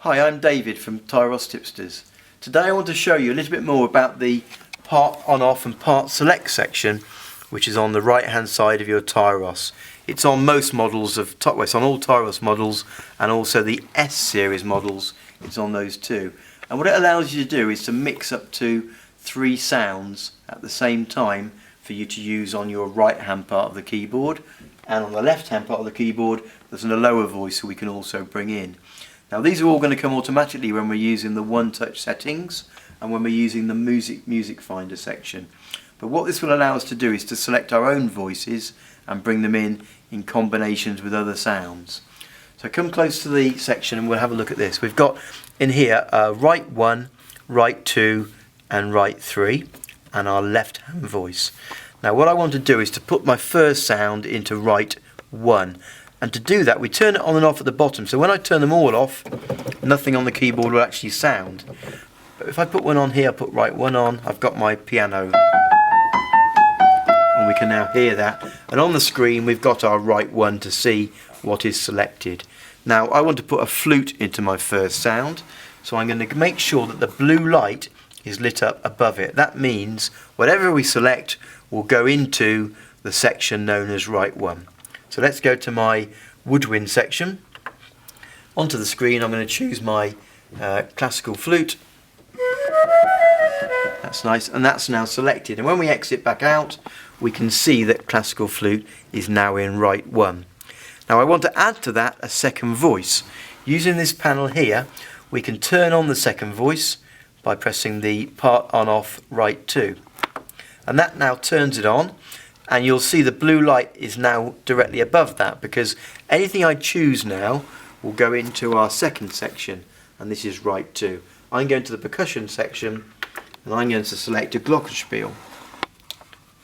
Hi, I'm David from Tyros Tipsters. Today I want to show you a little bit more about the part on off and part select section, which is on the right hand side of your Tyros. It's on most models of it's on all Tyros models, and also the S series models, it's on those too. And what it allows you to do is to mix up to 3 sounds at the same time for you to use on your right hand part of the keyboard, and on the left hand part of the keyboard there's a lower voice we can also bring in. Now these are all going to come automatically when we're using the one touch settings and when we're using the music finder section. But what this will allow us to do is to select our own voices and bring them in combinations with other sounds. So come close to the section and we'll have a look at this. We've got in here right 1, right 2 and right 3 and our left hand voice. Now what I want to do is to put my first sound into right 1. And to do that we turn it on and off at the bottom, so when I turn them all off nothing on the keyboard will actually sound. But if I put one on here, put right 1 on, I've got my piano and we can now hear that, and on the screen we've got our right 1 to see what is selected. Now I want to put a flute into my first sound, so I'm going to make sure that the blue light is lit up above it. That means whatever we select will go into the section known as right 1. So let's go to my woodwind section. Onto the screen I'm going to choose my classical flute. That's nice, and that's now selected. And when we exit back out we can see that classical flute is now in right 1. Now I want to add to that a second voice. Using this panel here we can turn on the second voice by pressing the part on off right 2. And that now turns it on. And you'll see the blue light is now directly above that, because anything I choose now will go into our second section, and this is right 2. I'm going to the percussion section and I'm going to select a glockenspiel.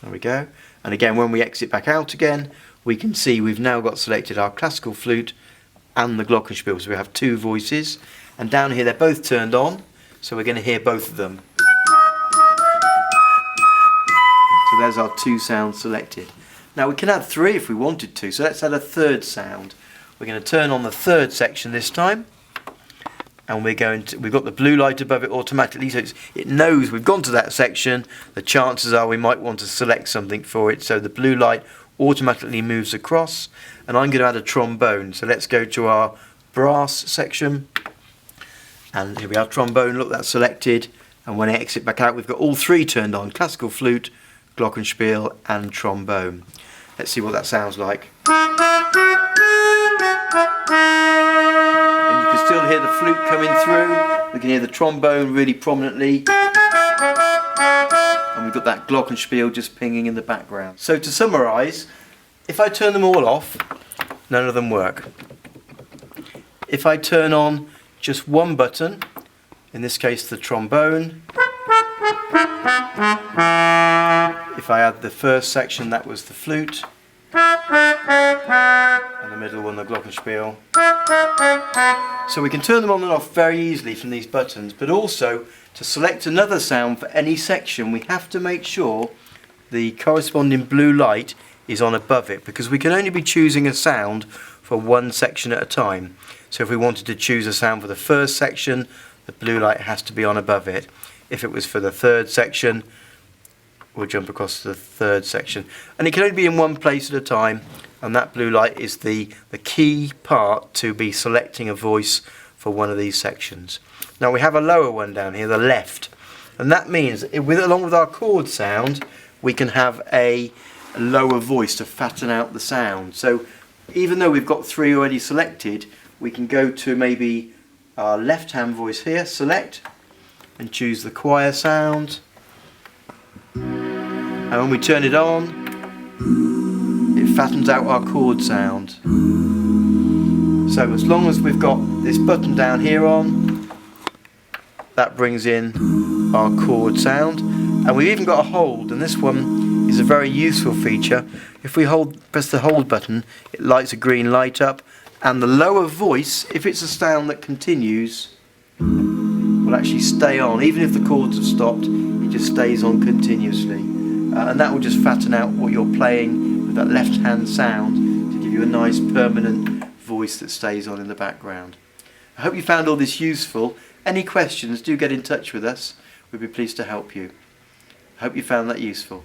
There we go. And again when we exit back out again we can see we've now got selected our classical flute and the glockenspiel, so we have 2 voices, and down here they're both turned on, so we're going to hear both of them. So there's our 2 sounds selected. Now we can add 3 if we wanted to, so let's add a third sound. We're going to turn on the third section this time, and we've got the blue light above it automatically, so it knows we've gone to that section. The chances are we might want to select something for it, so the blue light automatically moves across, and I'm going to add a trombone. So let's go to our brass section, and here we have trombone. Look, that's selected, and when I exit back out we've got all 3 turned on: classical flute, glockenspiel and trombone. Let's see what that sounds like. And you can still hear the flute coming through. We can hear the trombone really prominently. And we've got that glockenspiel just pinging in the background. So to summarise, if I turn them all off, none of them work. If I turn on just one button, in this case the trombone, if I add the first section, that was the flute, and the middle one the glockenspiel. So we can turn them on and off very easily from these buttons, but also to select another sound for any section we have to make sure the corresponding blue light is on above it, because we can only be choosing a sound for one section at a time. So if we wanted to choose a sound for the first section, the blue light has to be on above it. If it was for the third section, we'll jump across to the third section, and it can only be in one place at a time, and that blue light is the key part to be selecting a voice for one of these sections. Now we have a lower one down here, the left, and that means that along with our chord sound we can have a lower voice to fatten out the sound. So even though we've got 3 already selected, we can go to maybe our left hand voice here, select, and choose the choir sound. And when we turn it on, it fattens out our chord sound. So as long as we've got this button down here on, that brings in our chord sound. And we've even got a hold, and this one is a very useful feature. If we press the hold button, it lights a green light up, and the lower voice, if it's a sound that continues, will actually stay on. Even if the chords have stopped, it just stays on continuously. And that will just fatten out what you're playing with that left hand sound to give you a nice permanent voice that stays on in the background. I hope you found all this useful. Any questions, do get in touch with us. We'd be pleased to help you. I hope you found that useful.